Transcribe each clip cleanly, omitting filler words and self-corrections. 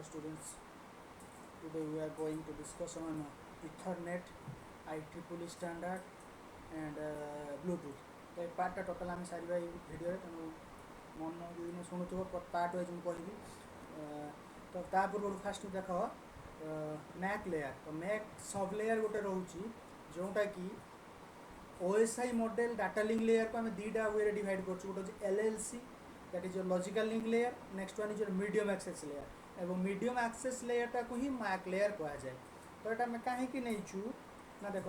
Hello students, today we are going to discuss on Ethernet, IEEE standard and Bluetooth. तो ये पार्टा total आम सारे video तेणु मन दिन शुणुव पार्ट वाइज मुझे कहबी तो ता पूर्व फास्ट देख मैक लेयर तो मैक सब लेयर गोटे रोचे जोटा कि OSI model data link layer को आम दीटा वे डिवाइड कर गोटे LLC that is logical link layer next one is medium access layer एवं मीडियम एक्सेस लेयरटा को ही मैक लेयर कह जाए तो यहाँ कहीं नहीं ना देख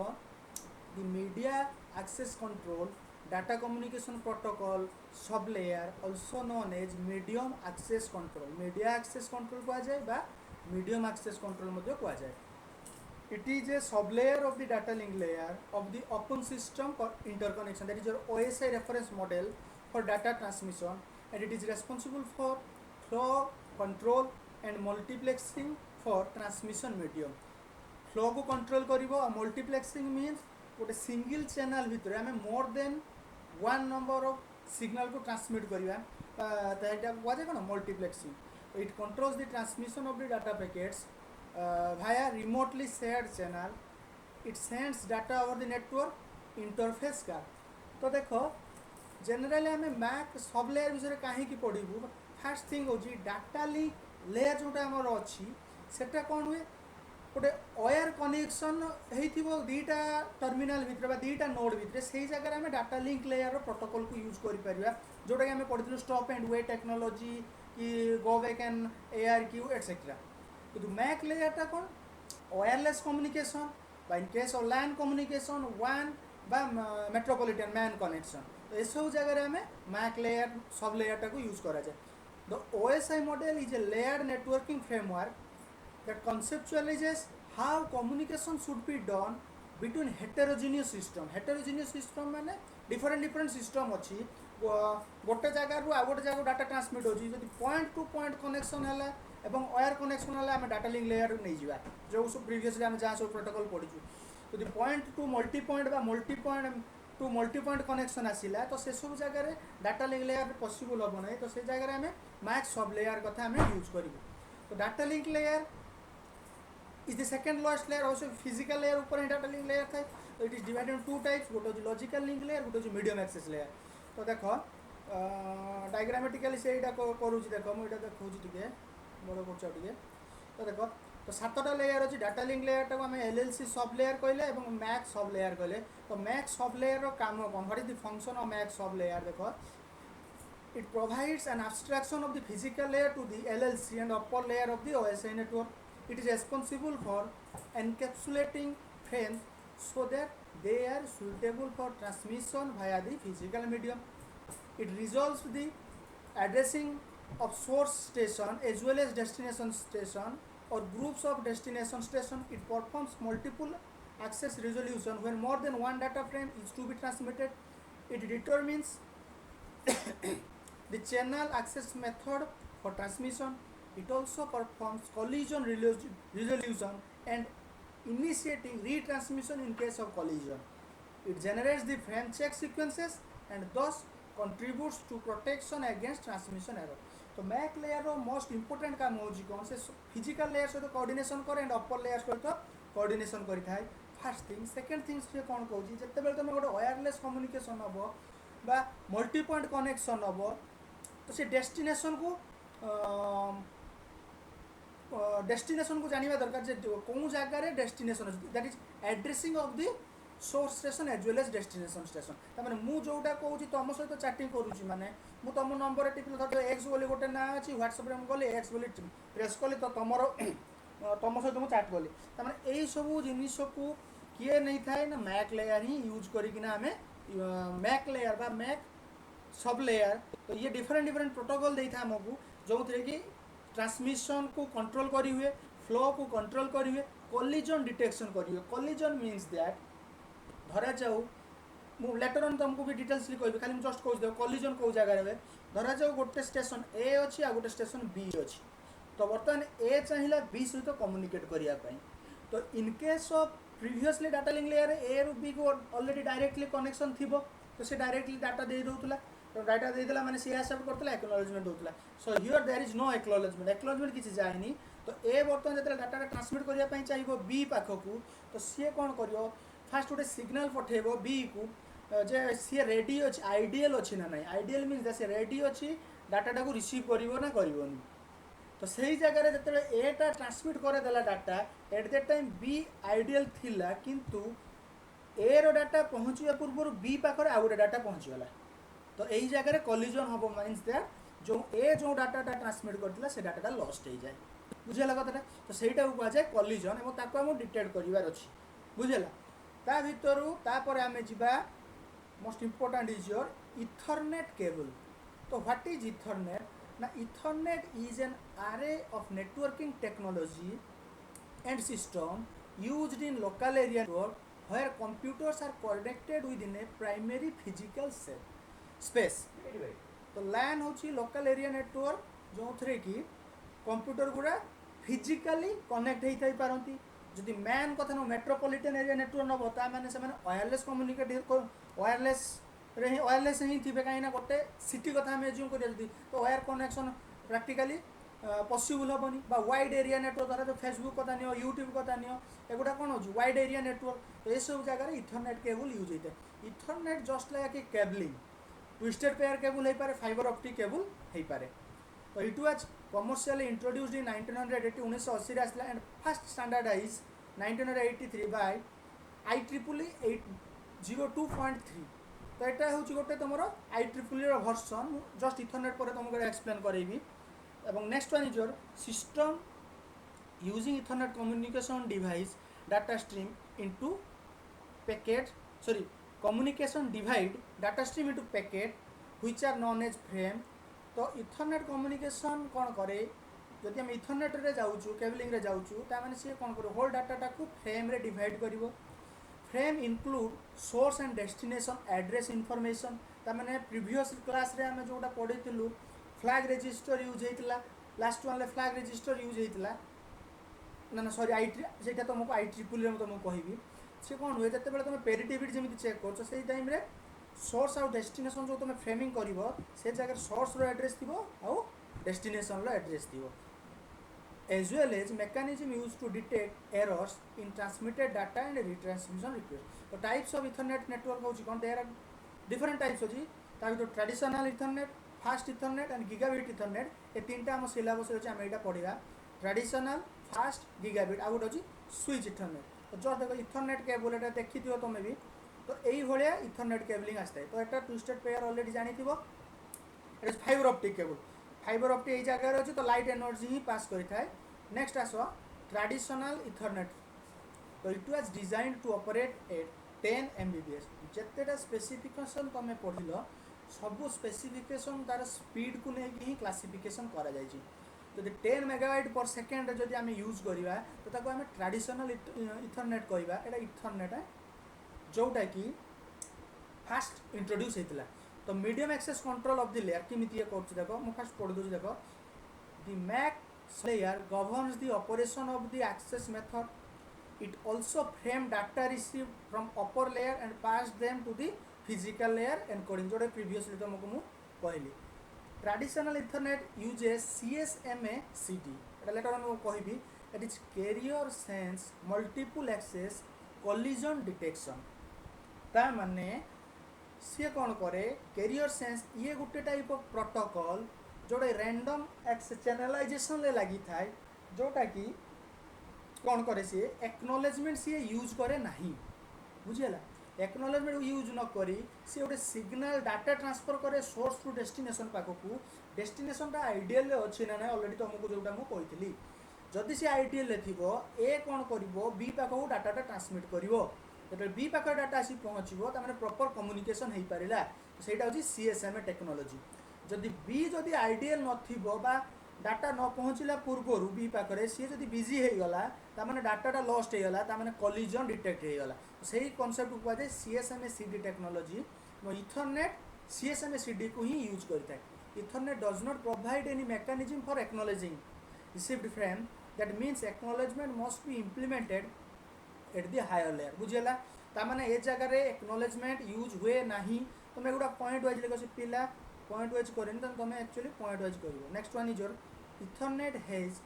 the media access control data communication protocol sublayer also known as medium access control media access control कह जाए मीडियम एक्सेस कंट्रोल कह जाए it is a sublayer of the data link layer of the open system interconnection that is your OSI reference model for data transmission and it is responsible for flow control and multiplexing for transmission medium flow को control करिवो और multiplexing means गोटे single channel भितर आम more than one number of signal को transmit करिवा तो एटा वाजे कोन multiplexing it controls the transmission of the data packets via remotely shared channel it sends data over the network interface card तो देखो जनरली आम मैक सब लेयर विषय कहीं पढ़ू फास्ट थिंग हो डाटा लिंक लेयर जोटा आमर अच्छी सेटा कौन हुए गोटे वायर कनेक्शन हो दीटा टर्मिनाल भितर दीटा नोड भितर से जगह आम डाटा लिंक लेयर प्रोटोकॉल को यूज कर जोटा कि आम पढ़ी स्टॉप एंड वे टेक्नोलॉजी कि go back and ARQ etcetera किंतु मैक लेयरटा कौन wireless communication in case of LAN communication one metropolitan MAN connection तो ये सब जगह आम मैक लेयर सब लेयरटा को यूज करा जाए the OSI model is a layered networking framework that conceptualizes how communication should be done between heterogeneous system माने डिफरेंट सिस्टम अच्छी गोटे जगह आउ गोटे जगह डाटा ट्रांसमिट होती पॉइंट टू पॉइंट कनेक्शन है एवं वायर कनेक्शन है आम डाटा लिंक लेयर नहीं जावा जो सब प्रीवियसली आम जहाँ सब प्रोटोकॉल पढ़ी यदि point two multi point connection आसला तो से सब जगह डाटा लिंक लेयर पॉसिबल हम ना तो से जगह आम मैक सब लेयर कथा आम यूज करूँ तो data link layer is the second lowest layer also physical layer ऊपर डाटा लिंक लेयर था तो it is divided in two types गोटे हूँ लॉजिकल लिंक लेयर गोटे हूँ मीडियम एक्सेस लेयर तो देख डायग्रामेटिकली से करूँ देख मुझे देखा टे बड़ कर तो देख तो सातटा लेयर अच्छी डाटा लिंक लेयर को आम LLC सब लेयर कहले और मैक सब लेयर कहले तो मैक सब लेयर काम कौन what is the function of MAC sub layer देख it provides an abstraction of the physical layer to the LLC and upper layer of the OSI network. It is responsible for encapsulating frames so that they are suitable for transmission via the physical medium. It resolves the addressing of source station as well as destination station or groups of destination station. It performs multiple access resolution when more than one data frame is to be transmitted. It determines the channel access method for transmission. It also performs collision resolution and initiating retransmission in case of collision. It generates the frame check sequences and thus contributes to protection against transmission error. तो MAC layer most important काम हो कौन से physical layer सहित coordination करे and upper layer सहित coordination करिथाय first thing second thing से कौन कहूँ जितेबाला तुम गोटे वायरलेस कम्युनिकेशन हम बा मल्टी पॉइंट कनेक्शन हम तो से डेस्टिनेशन को जानवा दरकार कौन जगार destination that is addressing of the source station as well as destination station तमें मुझा कहूँ तुम सहित चैटिंग करुँची माने मु तुम नंबर टिपी धर एक्स बोली गोटे ना अच्छी व्हाट्सएप में गली एक्स बोली प्रेस कली तो तुम तुम सहित मुझे चैट कली तमें यही सब जिनिस को किए नहीं थाए ना मैक लेयर ही यूज करना आम मैक लेयर बा मैक सब लेयर तो ये डिफरेंट प्रोटोकॉल देता है आमको जो थे कि ट्रांसमिशन को कंट्रोल करी हुए फ्लो को कंट्रोल करी हुए कोलिजन डिटेक्शन करी हुए कोलिजन मीन्स दैट धरा जाऊ मु लेटर ऑन तुमको भी डिटेल्सली कहबी खाली जस्ट कहूँ कोलिजन कौ जगह रे धरा जाऊ गोटे स्टेशन ए अच्छी आ गोटे स्टेशन बी अच्छी तो बर्तमान ए चाहिए बी सहित कम्युनिकेट करने तो इन case of previously data link layer A रु बी को ऑलरेडी डायरेक्टली कनेक्शन थी तो से डायरेक्टली डाटा दे दूला तो डाटा देदेला माने सी एक्सेप्ट करतला एक्नॉलेजमेंट होतला so here there is no acknowledgement किसी जाएनी तो ए बर्तमान जो डाटा ट्रांसमिट करने चाहिए बी पाखक तो सी कौन कर फास्ट गोटे सिग्नाल पठेब बी को जे सी रेडी अच्छी आइडियल अच्छी ना ना आइडियल मीन सी रेडी अच्छी डाटा को रिसीव कर करनी तो सही जगह जो एटा ट्रांसमिट करदेला data at that time B ideal थिला किंतु ए रो डाटा पहुँचा पूर्व बी पाखे आउ गोटे डाटा पहुँचीगला तो यही जगह कलिजन हम मीन्स दैट जो ए जो डाटा ट्रांसमिट करता से डाटा लस्ट हो जाए बुझेगा कथा तो सहीटा को कहुए कलिजन और ताको आम डिटेक्ट करार अच्छी बुझेगा ता भितर तापर आम जा most important is your Ethernet cable तो व्हाट इज इथरनेट ना Ethernet is an array of networking technology and system used in local area network where computers are connected within a primary physical space तो LAN होची local area network जो थे कि computer गुड़ा physically connect होता ही पारती जदि man कथा न मेट्रोपॉलिटन एरिया नेटवर्क नब ता माने से माने वायरलेस कम्युनिकेट वायरलेस ही थे कहीं गोटे सिटी कथा आम एज्यूम कर तो वायर कनेक्शन प्रैक्टिकली पॉसिबल हेनी वाइड एरिया नेटवर्क द्वारा जो फेसबुक कथा नि यूट्यूब कथा नि एगुड़ा कौन हो वाइड एरिया नेटवर्क ये सब जगह इथरनेट केबल यूज होता है Ethernet just like cabling twisted pair cable हो पारे फाइबर ऑप्टिक केबल हो पारे तो it was commercially introduced in 1980 1980 आसला and first standardise 1983 by IEEE 802.3 तो यहाँ हूँ गोटे तुम IEEE वर्सन जस्ट इथरनेट पर तुमको एक्सप्लेन करेबी एवं next one is your system using Ethernet communication device data stream into packet sorry communication divide data stream into packet which are known as frame तो इथरनेट कम्युनिकेशन कौन करे जदि आम Ethernet रे जाऊँ केबलिंग रे जाऊँ ताने सी कौन कर होल डाटा को फ्रेम रे डिवाइड कर frame include source and destination address information ताने प्रीवियस क्लास रे आम जोटा पढ़ी फ्लैग रजिस्टर यूज होता last one flag register use होता ना सॉरी से तुमको IEEE तुमको कहि सी कौन हुए जिते तुम पेरिटिविटी जमी चेक कर से टाइम रे सोर्स आउ डेस्टिनेशन जो तुम फ्रेमिंग कर से जगह सोर्स रो एड्रेस थी आउ डेस्टिनेशन रो एड्रेस थी as well as mechanism used to detect errors in transmitted data and retransmission request तो टाइप्स ऑफ इथरनेट नेटवर्क होची कौन देयर डिफरेंट टाइप्स होची ता तो traditional Ethernet fast Ethernet and gigabit Ethernet ये तीनटा हम सिलेबस रे हम एटा पढ़िबा ट्रेडिशनल फास्ट गीगाबिट आ गोटे होची स्विच इथरनेट तो जो देखो इथरनेट केबल एटा देखि दियो तमे भी तो एई भलिया इथरनेट केबलिंग आस्ते तो एटा ट्विस्टेड पेयर ऑलरेडी जानि थिबो it is fiber optic cable fiber optic एई जगह रे तो लाइट एनर्जी ही पास करि थाए नेक्स्ट आस ट्रेडिशनल इथरनेट तो it was design to operate at 10 Mbps जितेटा स्पेसिफिकेशन तुम पढ़ल सब स्पेसिफिकेशन तार स्पीड को लेकिन ही क्लासिफिकेशन करा जायछि जदि 10 मेगाबाइट पर सेकेंड जदि आम यूज करवा तो ताको आम ट्रेडिशनल इथरनेट कहवा एटा इथरनेट जोटा कि फास्ट इंट्रोड्यूस होता तो medium access control of the layer किमिति ये कर देखो मु फास्ट पढ़ दूँ देखो the MAC layer governs the operation of the access method. It also frame data received from upper layer and pass them to the physical layer encoding Jote previously तुमको मु कहली traditional ethernet uses CSMA CD एटा letter मु कहबी that is carrier sense multiple access collision detection ता माने सी कौन करे career sense ये गोटे टाइप ऑफ प्रोटोकॉल जोड़ा रैंडम एक्सेस चैनलाइजेशन ले लगी थाए जोटा कि कौन करे सी एक्नॉलेजमेंट सी यूज करे नहीं बुझेला एक्नॉलेजमेंट यूज न करी सी गोटे सिग्नल डाटा ट्रांसफर करे सोर्स टू डेस्टिनेशन पाखक डेस्टिनेशन आइडियल अच्छी ना ना ऑलरेडी तुमको जोटा मुझे कही जदि सी आइडियल थी ए कौन कर बी पाखक डाटा ट्रांसमिट कर जो बी पाख डाटा आसी पहुँचो तमें प्रॉपर कम्युनिकेशन हो पारा ସେଇଟା ହେଉଛି CSMA टेक्नोलोजी जदि बी जदि आइडियल नथिबो बा डाटा न पहुँचला पूर्वर बी पाखे सी जदि बिजी हो गला तामाने डाटाटा लस्ट हो गला तामाने कलिजन डिटेक्ट हो गला सही कॉन्सेप्ट को कहुए CSMA CD technology Ethernet CSMA CD को ही यूज करता है Ethernet does not provide any mechanism for acknowledging received frame that means acknowledgement must be implemented at the higher layer बुझेला तामाने ए जगह रे एक्नॉलेजमेंट यूज हुए नहीं तुम एगुड़ा पॉइंट वाइज लिखो पिला पॉइंट वाइज करें तो तुम एक्चुअली पॉइंट वाइज कर। Next one is your Ethernet has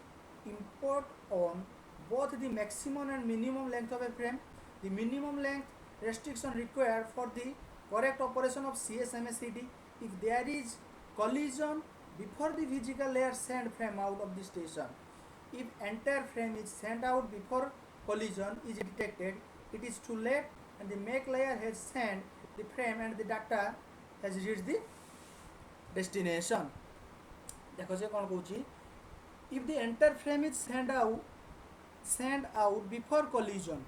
import on both the maximum and minimum length of a frame. The minimum length restriction required for the correct operation of CSMA/CD if there is collision before the physical layer send frame out of the station. If entire frame is sent out before collision is detected, it is too late and the make layer has sent the frame and the data has reached the destination. देखो से कौन कहूँ, if the entire frame is send out before collision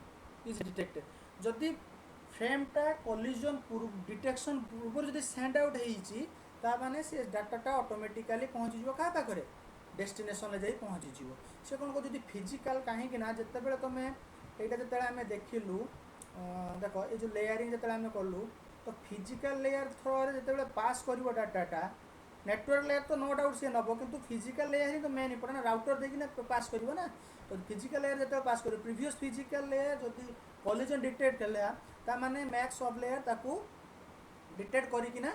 is detected, जदि फ्रेमटा collision detection पूर्व जदि send out होईची ता माने से डाटाटा ऑटोमेटिकली पहुँची जिवो का पाखरे डेस्टिनेशन ले जाई पहुँची जिवो। से कोन को जदि फिजिकल काहे कि ना जते बेले तमे एटा जते हमें देखिलु देखो ए जो लेयरिंग जते हमें करलु तो फिजिकल लेयर थ्रो रे जते बेले पास करबो डाटाटा नेटवर्क लेयर तो नो डाउट से नबो किंतु फिजिकल लेयर ही तो मेन इंपोर्टेंट राउटर देखि ना पास करबो ना। तो फिजिकल लेयर जते पास करो प्रीवियस फिजिकल लेयर जदि कोलिजन डिटेक्ट हला ता माने मैक्स सब लेयर ताकू डिटेक्ट करी कि ना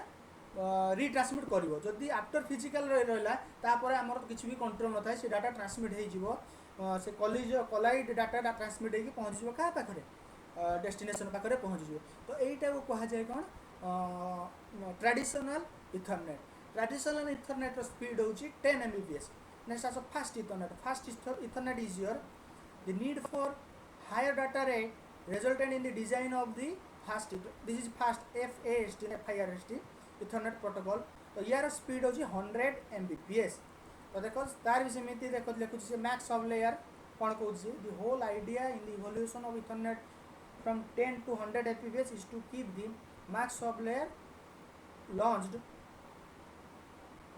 रिट्रांसमिट करिवो। जदि आफ्टर फिजिकल रहला तापर हमर किछि भी कंट्रोल न थाय से डाटा ट्रांसमिट हे जिवो से कोलाइड डाटा ट्रांसमिट हे कि पहुंच जिवो का पाखरे डेस्टिनेशन पाखरे पहुंच जिवो। तो एटा को कहा जाय कोन ट्रेडिशनल इथरनेट। ट्रेडिशनल इथरनेट रो स्पीड होची 10 Mbps. Next as a fast Ethernet. Fast Ethernet is your the need for higher data rate resulted in the design of the fast. This is fast FAST FIRST Ethernet protocol. तो यार speed होची 100 Mbps. तो देखो तार भी सेमिति देखो लिखुची से MAC's sublayer कोन कहूची the whole idea in the evolution of Ethernet from 10 to 100 Mbps is to keep the max sub layer launched.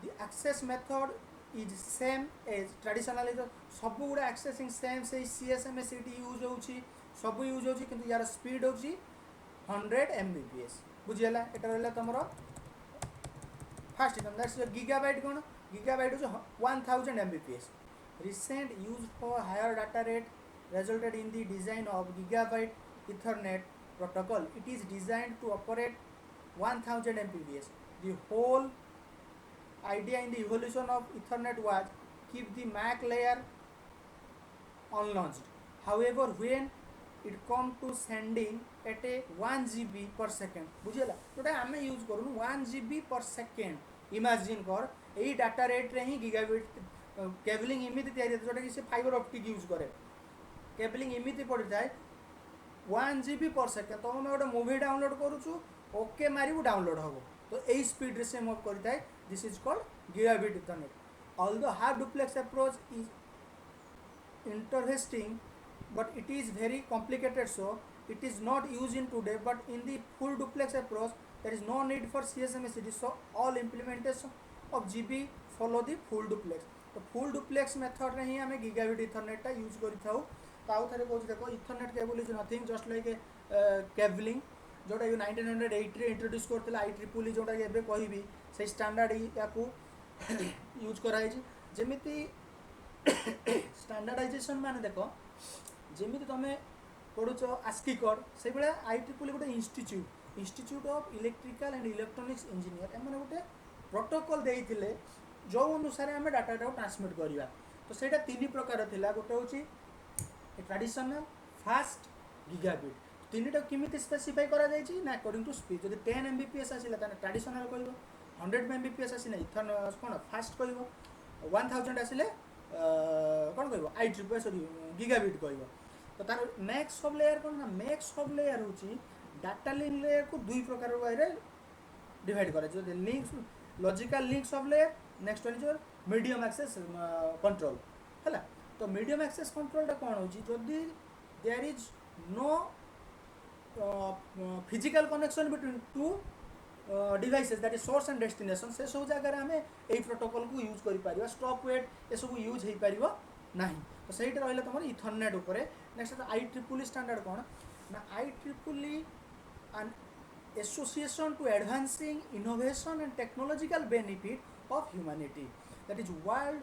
The access method is same as traditionally तो सब गुड़ा accessing same से CSMA/CD use होची सब use होची किंतु यार speed होची 100 Mbps बुझियला। एटा रहला तमरो फास्ट इथरनेट दैट्स गीगाबाइट कोन गीगाबाइट होची 1000 Mbps. Recent use for higher data rate resulted in the design of gigabyte Ethernet protocol. It is designed to operate 1000 Mbps. The whole idea in the evolution of Ethernet was keep the MAC layer unlaunched. However, when it come to sending at a 1 GB per second, बुझेला जोटा हमें use करूँ 1 GB per second imagine कर यही data rate रे ही gigabit cabling इमिति तैयारी जोटा कि से फाइबर ऑप्टिक यूज करे केबलिंग इमिति पड़ी थाए 1 GB per second। तो मैं गोटे मूवी डाउनलोड करूँ ओके मारू डाउनलोड हम तो यही स्पीड रे से मूव करता है। This is called gigabit Ethernet. Although half duplex approach is interesting, but it is very complicated, so it is not used in today. But in the full duplex approach, there is no need for CSMA/CD. So all implementation of GB follow the full duplex. तो full duplex method रे ही हमें gigabit Ethernet टा use करी थाउ। ताऊ थारे coach देखो Ethernet cable is nothing just like cabling जोटा 1908 रे इंट्रोड्यूस करथिला IEEE जोटा एबे कहबी से स्टैंडर्ड याकू यूज कराई जेमिति स्टैंडर्डाइजेशन माने देखो जेमिति तमे पढुछ आस्की कोड से बेला IEEE गोटे institute of electrical and electronics engineer एमने गोटे प्रोटोकॉल देइथिले जो अनुसार हमें डाटा ट्रांसमिट करिया। तो सेटा तीन प्रकार थिला गोटे होची ट्रेडिशनल फास्ट गीगाबिट तीनटा किमिति स्पेसिफाई करा जायछि ना अकॉर्डिंग टू स्पीड। जदि 10 Mbps आसिला ताने ट्रेडिशनल कहबो 100 Mbps आसिना इथन कोन फास्ट कहबो 1000 आसिले कोन कहबो IEEE सॉरी गीगाबिट कहबो। तो तार मैक्स सब लेयर कोन ना मैक्स सब लेयर होची डाटा लिंक लेयर को दुई प्रकार रे डिवाइड करा जो links logical link sub layer next one is medium access control हैला। तो मीडियम एक्सेस कंट्रोल टा कोन होची जदि there is no physical connection between two devices that is source and destination से सब जगह हमें यही प्रोटोकॉल को यूज करि पारिबा स्टॉप वेट ए सब यूज हे पारिबो नाही। तो सेटा रहले तमर इथरनेट ऊपर। नेक्स्ट IEEE स्टैंडर्ड कोन ना IEEE an association to advancing innovation and technological benefit of humanity that is world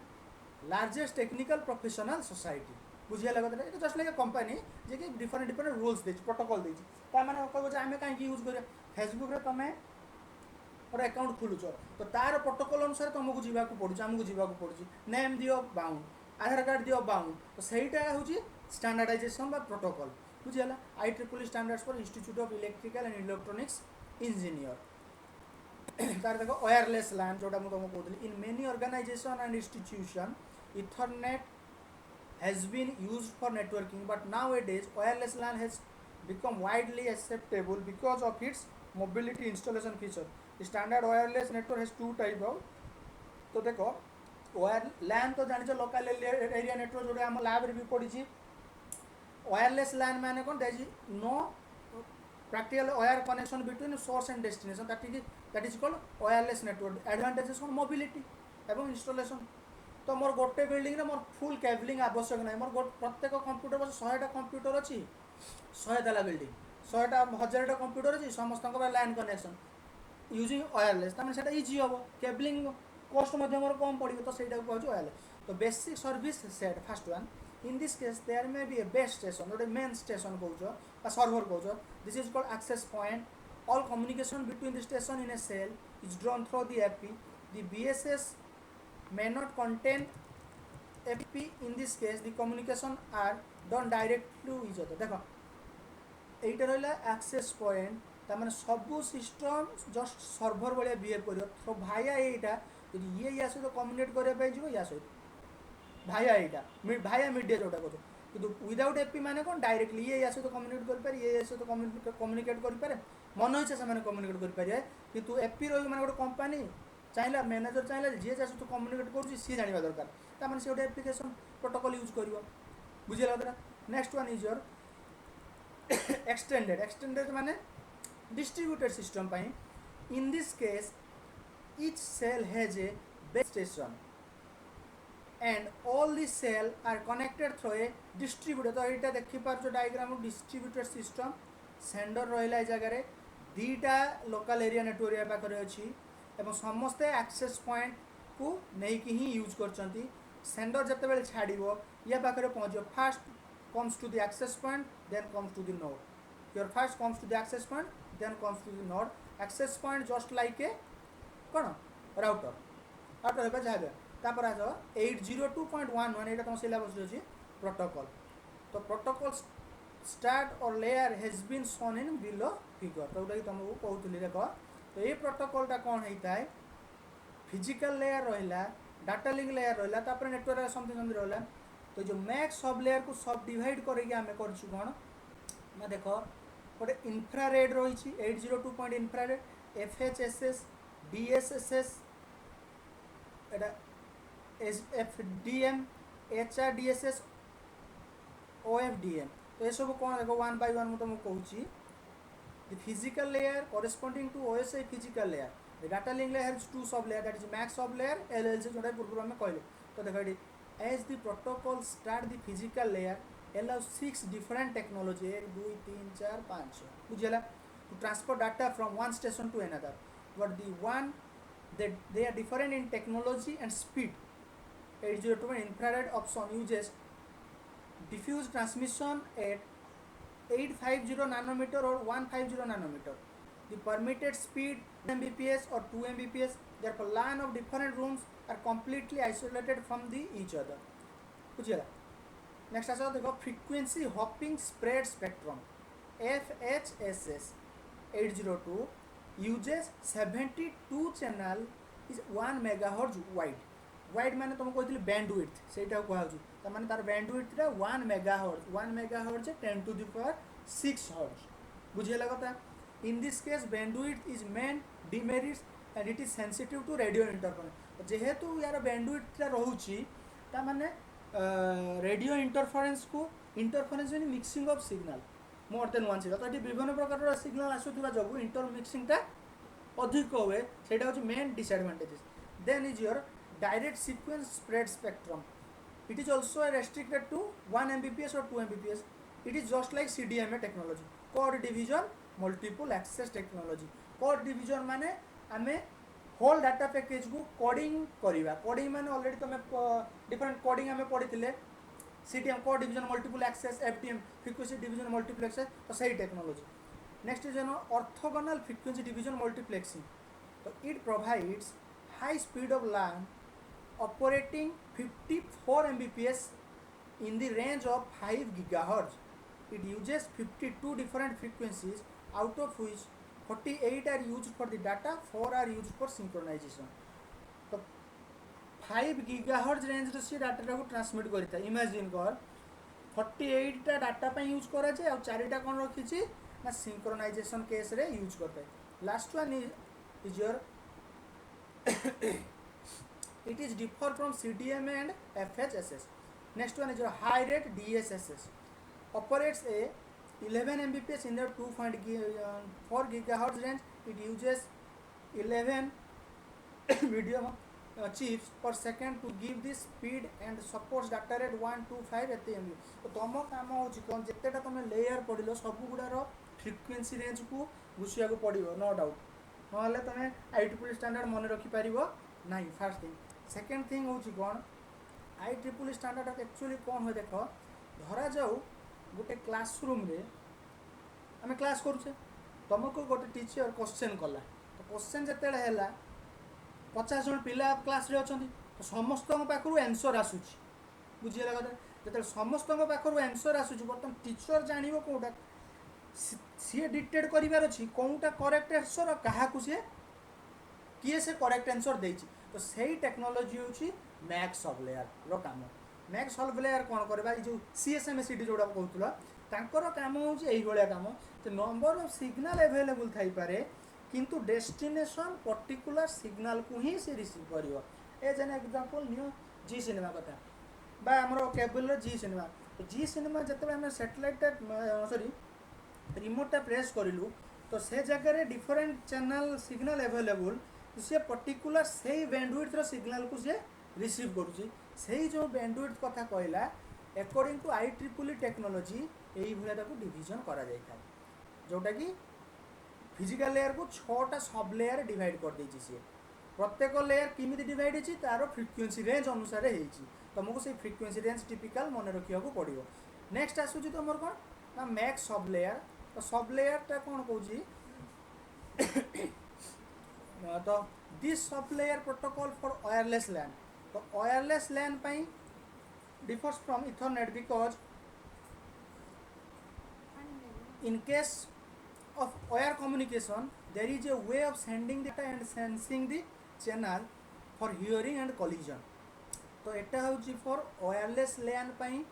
largest technical professional society बुझिया लगत रे। जस्ट लाइक कंपनी जे कि डिफरेंट रूल्स दे प्रोटोकॉल दे ता माने कहबो जे हमें काहे यूज करे फेसबुक रे तमे गोटे अकाउंट खोलुच तो तार प्रोटोकॉल अनुसार तुमको जावाक पड़े आमको जावाक पड़े नेम दियो बाउंड आधार कार्ड दियो बाउंड तो सहीटा हूँ स्टैंडर्डाइजेशन बा प्रोटोकॉल बुझीगला IEEE standards for institute of electrical and electronics engineer तार देखो वायरलेस लैन जोटा मुझे तुमको कहती in many organization and institution ethernet has been used for networking, but nowadays wireless LAN has become widely acceptable because of its mobility installation feature. The standard wireless network has two type of तो देखो wire LAN तो जान local area network जो आम lab रे भी पड़ी wireless LAN माने कौन that is no practical wire connection between source and destination that is called wireless network advantages on mobility एवं installation तो मोर गोटे बिल्डिंग रे मोर फुल केबलिंग आवश्यक ना मोर प्रत्येक कंप्यूटर पर 100टा कंप्यूटर अच्छी 100 ताला बिल्डिंग 100टा 1000टा कंप्यूटर अच्छी समस्त लाइन कनेक्शन यूजिंग वायरलेस तमें सेटा इजी हम केबलिंग कॉस्ट मोर कम पड़ो तो सहीटा कहूँ वायरलेस तो basic service set first one in this case there may be a base station गोटे मेन स्टेशन कौच सर्वर कौच this is called access point all communication between the station in a cell is drawn through the AP the BSS may not contain FP. In this case the communication are done directly to each other देखो एटा रहा access point तमें सबू system just server भाया behave कर तो भाया यहाँ यदि ये या सहित कम्युनिकेट करने या सहित भाया यहाँ भाया मीडिया जोटा कह कि विदाउट एपी माने कौन डायरेक्टली ये या सहित कम्युनिकेट करें ये सहित कम्युनिकेट करें मन इच्छा से कम्युनिकेट करेंगे कि एपी रही मैंने गोटे कंपनी चाहिए मैनेजर चाहिए जी जहाँ सहित कम्युनिकेट कर सी जाना दरकार तमें से गोटे एप्लिकेशन प्रोटोकॉल यूज कर बुझेगा कथा next one is your extended माने distributed system in this case each cell has a base station and all the cell are connected through a distributed तो यहाँ देखी पार्छ डायग्राम डिस्ट्रीब्यूटेड सिस्टम सेंडर रहा जगह दीटा लोकल एरिया नेटवर्क पाखे अच्छी एवं समस्ते एक्सेस पॉइंट को लेकिन ही यूज कर सेंडर जिते छाड़ो या पाखे पहुँच first comes to the access point then comes to the node your first comes to the access point then comes to the node access point just like a कौन router जहाँ तापर आस 802.11 यहाँ तुम सिलेबस अच्छी प्रोटोकॉल तो protocol start और layer has been shown in below figure तो जोटा कि तुमको कहूली देख तो ये प्रोटोकॉलटा कौन होता है फिजिकल लेयर रहा डाटा लिंक लेयर रहा नेटवर्क समथिंग रहा तो जो मैक्स सब लेयर को सब डिवाइड करके आम कर कौन ना देख गोटे इन्फ्रारेड रही 802 point infrared FHSS DSSS FDM HRDSS OFDM तो ये सब कौन देखो वन बाय वन मुझे तुमको कहूँ the physical layer corresponding to OSI physical layer the data link layer has two sub layer that is max sub layer LLC जोटा पूर्व में कहले तो देखो ये as the protocol start the physical layer allows 6 different technology 1 2 3 4 5 बुझेला to transfer data from one station to another but the one that they are different in technology and speed 802 infrared option uses diffuse transmission at 850 nanometer or 150 nanometer the permitted speed Mbps or 2 Mbps therefore LAN of different rooms are completely isolated from the each other बुझिएगा next आस देखो frequency hopping spread spectrum FHSS 802 uses 72 channel is 1 megahertz wide माने तुमको कहती bandwidth सेटा कहूँ माने तार bandwidth 1 megahertz 10 to the power 6 hertz बुझेगा कथा in this case bandwidth is main demerits and it is sensitive to radio interference जेहेतु यार बैंडविड्थ रोचे माने रेडियो इंटरफेरेंस को interference mean mixing of signal more than one signal तो ये विभिन्न प्रकार सिग्नल आसुवा जो इंटरमिक्सिंगटा अधिक हुए से main disadvantages then is your direct sequence spread spectrum it is also restricted to 1 Mbps और 2 Mbps it is just like CDMA technology code division multiple access technology code division माने आमे होल डाटा पैकेज को coding करवा coding माने already तुम different coding आमे पढ़ी CDM code division multiple access FDM frequency division multiplex तो सही technology next is orthogonal frequency division multiplexing तो it provides high speed of LAN operating 54 Mbps in the range of 5 GHz. It uses 52 different frequencies, out of which 48 are used for the data, 4 are used for synchronization. तो 5 GHz range से data को transmit करता है. Imagine कर 48 टा data पे use करा जाए और 4टा कौन रखी ना सिंक्रोनाइजेशन केस रे यूज करता है. Last one is your it is differ from CDMA and FHSS. Next one is your high rate DSSS. Operates a 11 Mbps in the 2.4 GHz range. It uses 11 video chips per second to give the speed and supports data rate 125 MB. तो तुम काम हो कौन जितेटा तुम layer पढ़ल सब गुड़ार frequency range को घुषिया को पड़ो नो डाउट ना तुम IEEE स्टैंडर्ड मन रखिपर ना. Fast thing. सेकेंड थिंग हूँ कौन IEEE स्टैंडर्ड एक्चुअली कौन हुए देख धरा जाऊ गोटे क्लासरूम रे आम क्लास करुचे तुमको गोटे टीचर क्वेश्चन कला तो क्वेश्चन जिते 50 जन पिला क्लास रे अच्छा तो समस्त पाखु आंसर आसूची बुझीगला कथा जो समस्त पाखु आंसर आसूची बर्तमान टीचर जान कौटा सी डिक्टेट करार अच्छी कौटा करेक्ट आंसर क्या सी किए से करेक्ट आंसर देती तो सही टेक्नोलोजी हूँ मैक्स सब लेयर काम. मैक्स सब लेयर कौन करवा जो CSMACD जोड़ा कहूला तांकर काम हूँ काम तो नंबर ऑफ सिग्नल अवेलेबल थाई पारे किंतु डेस्टिनेशन पर्टिकुलर सिग्नल को ही से रिसीव कर एज एन एग्जांपल नियो जी सिनेमा कथा बा हमरो केबल जी सिनेमा तो जी सिनेमा जतबे हम सैटेलाइट सॉरी रिमोट प्रेस करिलु तो से जगह डिफरेंट चैनल सिग्नल अवेलेबल सी पर्टिकुलर से बैंडविड्थ रो सिग्नल को सी रिसीव करुँची से जो बैंडविड्थ कथा कहला अकॉर्डिंग टू IEEE टेक्नोलॉजी यही भाया डिविजन करा जाय था जोटा कि फिजिकल लेयर को 6टा सब लेयर डिवाइड कर देछि सी प्रत्येक लेयर किमिति डिवाइड होछि तारो फ्रिक्वेंसी रेंज अनुसार होइछि तुमको से फ्रिक्वेंसी रेंज टिपिकल मन रखिया को पड़ियो. नेक्स्ट आसुछि तुमर कोन ना मैक्स सब लेयर तो सब लेयर ता कोन कहूछि तो this sub layer protocol for wireless LAN तो wireless LAN pi differs from Ethernet because in case of wire communication there is a way of sending data and sensing the channel for hearing and collision. तो एटा हूँ for wireless LAN पाई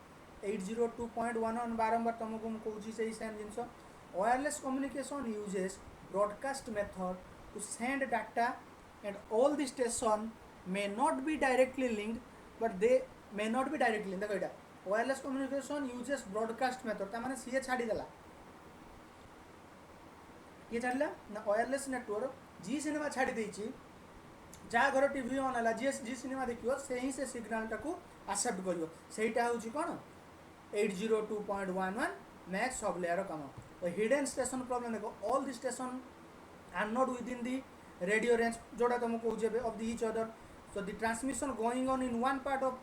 802.11 बारंबार तुमको मुझे से same genus wireless communication uses broadcast method to send data and all the station may not be directly linked but they may not be directly linked. देखो एटा wireless communication uses broadcast method ता माने CA छाड़ी देला ये छाड़ला ना wireless network जी cinema छाड़ी देछि जा घर टीवी ऑन हला जी सिनेमा देखियो से ही से सिग्नल टाको एक्सेप्ट करियो सेटा होछि कोन 802.11 मैक्स सब लेयर काम. तो हिडन स्टेशन प्रॉब्लम देखो all the station are not within the radio range जोड़ा तुमको कहूँ of the each other so the transmission going on in one part of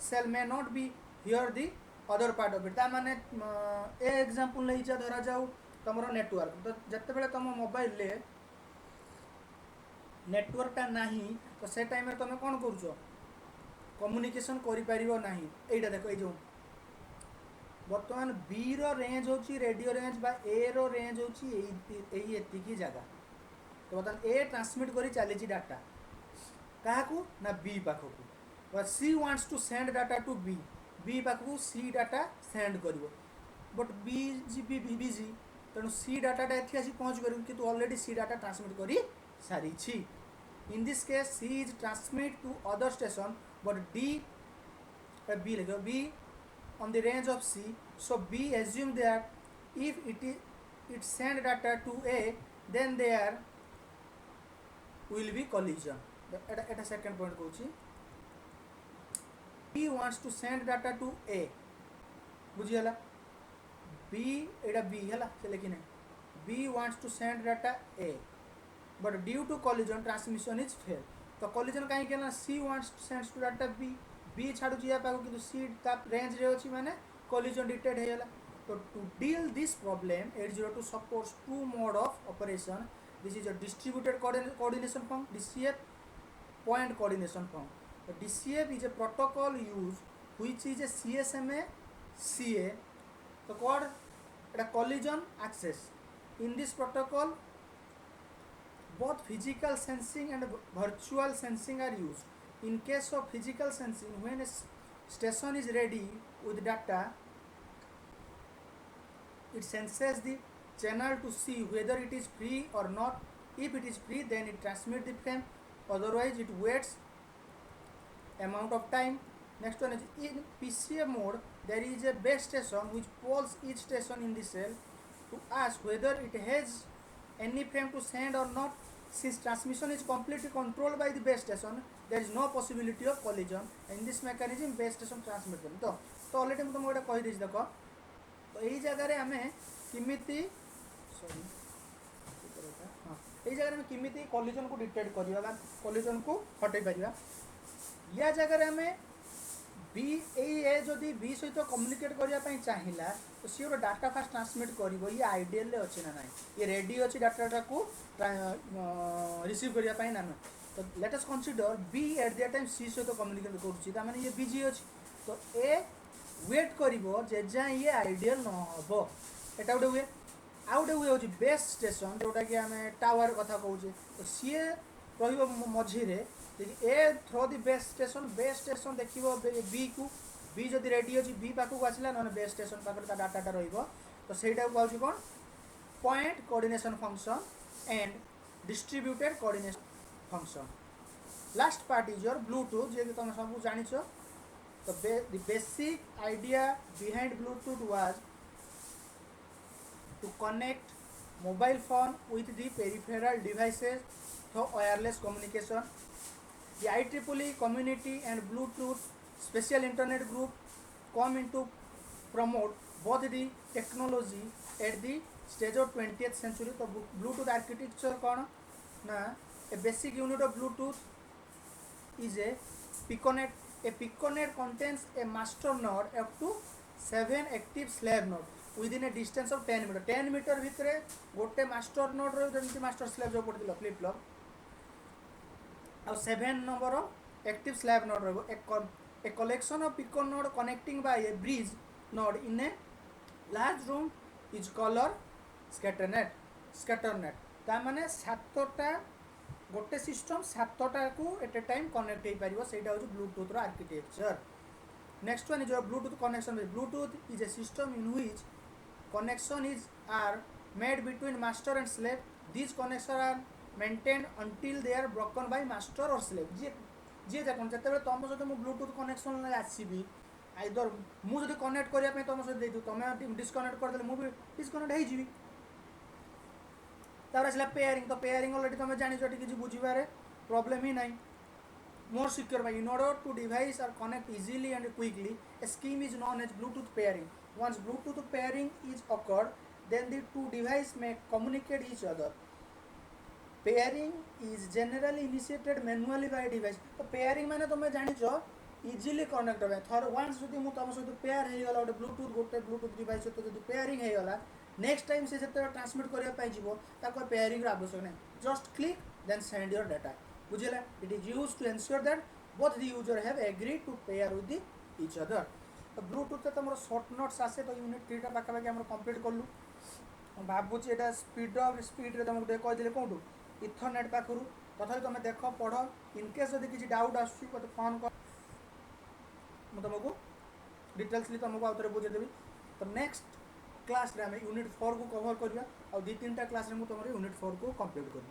cell may not be here the other part of it. ता माने ए example नहीं जा धरा जाऊ तुमरो network तो जत्ते बेले तुम मोबाइल ले नेटवर्क टा नाही तो से टाइम रे तुम कोन करूछो कम्युनिकेशन करि परिबो नाही. एटा देखो ए जो वर्तमान बी रो रेंज होची रेडियो रेंज बा ए रो रेंज होची एई एति की जगह तो बर्तमान ए ट्रांसमिट करी चली डाटा क्या ना बी पाखक C wants to send data to B पाखक सी डाटा सेंड कर बट बी बिजी तेणु सी डाटा ये आसी पहुँच कर कि ऑलरेडी सी डाटा ट्रांसमिट कर सारी. In this case C is transmit to other station but B लिख B on the range of C, so B assume that if it send data to A, then there will be collision. At a second point कहूँ B wants to send data to A, बुझीगला B Etah B है लेकिन B wants to send data A, but due to collision transmission is fail. तो collision कहीं के ना C wants to send to data B छाड़ू या पाक कि सी range रे अच्छी माने कोलिजन डिटेक्ट होगा. तो to deal this problem 802 supports two mode of operation. This is a distributed coordination form, DCF, point coordination form. The DCF is a protocol used which is a CSMA CA. So called a collision access. In this protocol, both physical sensing and virtual sensing are used. In case of physical sensing, when a station is ready with data, it senses the channel to see whether it is free or not. If it is free, then it transmits the frame, otherwise it waits amount of time. Next one is in PCA mode, there is a base station which polls each station in the cell to ask whether it has any frame to send or not. Since transmission is completely controlled by the base station, there is no possibility of collision. In this mechanism, base station transmit करें. तो already मैं तुमको कही देछि देख. तो यही जगह आम किमिति सॉरी हाँ यही जगह आम किमिति कॉलिजन को डिटेक्ट करवा कॉलिजन को हटई पारिबा. या जगह आम बी ए जदि बी सहित कम्युनिकेट करने चाहिए तो सी गोटे डाटा फास्ट ट्रांसमिट कर ये आइडियल अच्छे ना ना ये रेडी अच्छी डाटा को रिसीव करने ना तो let us consider B at that time C सहित कम्युनिकेट करुँच ये बिजी अच्छी तो ए वेट कर जाए ये आइडियल न हम एटा गोटे हुए आउ गोटे हुए हूँ बेस स्टेशन जोटा कि आम टावर कथा कहे तो सी मझीरे ए थ्रो दि बेस स्टेशन देखिए बी को बी जदि रेडी अच्छी बी पाखक आसला ना बेस स्टेशन पाखे डाटा तो सहीटा कहूँ कौन point coordination function and distributed coordination function. Last part is your bluetooth जे तुम सब जान तो the basic idea behind bluetooth was to connect mobile phone with the peripheral devices for wireless communication. The IEEE community and Bluetooth special internet group come into promote both the technology at the stage of 20th century. तो Bluetooth architecture कौन ना a basic unit of Bluetooth is a piconet. A piconet contains a master node up to 7 active slave node within a distance of 10 meter. 10 meter भितर गोटे master node रही master slave जो पड़ती flip flop और 7 number of active slave node a collection of picon node connecting by a bridge node in a large room is called scatternet. ता माने 7टा गोटे system 7टा को एट ए टाइम कनेक्ट हो पारिबो सेटा हो ब्लूटूथ रो architecture. Next one is Bluetooth connection. Bluetooth is a system in which connection is are made between master and slave. This connection are maintained until they are broken by master or slave. जी देखो जिते तुम सहित मुझे Bluetooth connection आसबि either मुझे connect करने तुम सहित तुम डिस्कनेक्ट करदे मुझे डिस्कनेक्ट होजी आसला पेयरिंग. तो पेयरिंग अलरेडी तुम जान किसी बुझे प्रॉब्लम ही नहीं. More secure by in order to device are connect easily and quickly a scheme is known as Bluetooth pairing. Once Bluetooth pairing is occurred then the two device may communicate each other. Pairing is generally initiated manually by device. तो pairing माने तुम जान easily connect हो थर once जब मुझे तुम सहित पेयर हो गला ब्लूटूथ गोटे ब्लूटूथ डिवाइस सहित जब पेयरिंग हो गला नेक्स्ट टाइम से ट्रांसमिट करने पेयरिंग आवश्यक नहीं. Just click then send your data. बुझेगा it is use to ensure that both the user have agreed to pair with each other. तो ब्लूटूथ तुम शॉर्ट नोट्स आसे तो यूनिट 3टा पाखापाखि आम कंप्लीट कलु. भावुँ यहाँ स्पीड तुमको कहीदे कौटू इथरनेट पाखु तथा तुम देख पढ़ इनकेस जब किसी डाउट आसते फोन कर तुमको डिटेल्सली तुमको आउ थे बुझेदेवी. तो नेक्स्ट क्लास रे यूनिट 4 को कवर करवा और 2-3टा क्लास रे तुम यूनिट 4 को कंप्लीट करी.